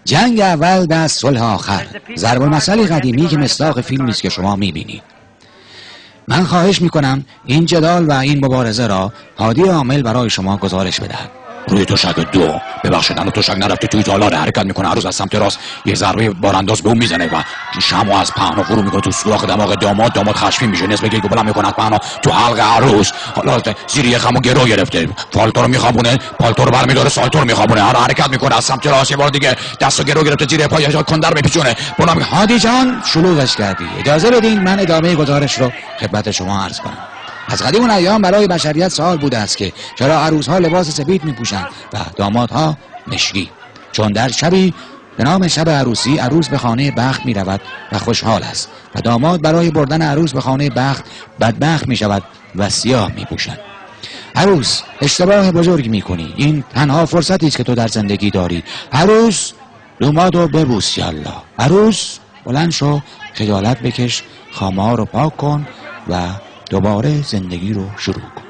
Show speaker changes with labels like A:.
A: جنگ اول و صلح آخر، ضرب المثلی قدیمی که مصداق فیلمی است که شما میبینید. من خواهش میکنم این جدال و این مبارزه را هادی عامل برای شما گزارش بدهد.
B: روی تشک دو، ببخشید انا تشک نرفته توی تالار حرکت میکنه، هر روز از سمت راست یه ضربه بارانداز به اون میزنه و شمع از پهنا فرو میکنه تو سوراخ دماغ داماد خشمگین میشه، نصف گیگو بلند میکنه از پهنا تو حلق عروس. حالا زیر یه خمو گرو گرفته، پالتو رو میخوابونه، پالتو رو برمیداره، سالتو رو میخوابونه، هر حرکت میکنه از سمت راست. یه بار دیگه دستو گرو گرفته زیر پایش کندر میپیچونه. بلند میگه
A: هادی جان شلوغش کردی، اجازه بدین من ادامه گزارش رو خدمت شما عرض کنم. از قدیم الایام برای بشریت سوال بوده است که چرا عروس‌ها لباس سفید می‌پوشند و دامادها مشکی، چون در شبی به نام شب عروسی عروس به خانه بخت می‌رود و خوشحال است و داماد برای بردن عروس به خانه بخت بدبخت می‌شود و سیاه می‌پوشد. عروس اشتباه بزرگ می‌کنی، این تنها فرصتی است که تو در زندگی داری. عروس دومادو ببوس یالله. عروس بلند شو، خجالت بکش، خامه‌ها رو پاک کن و دوباره زندگی رو شروع کن.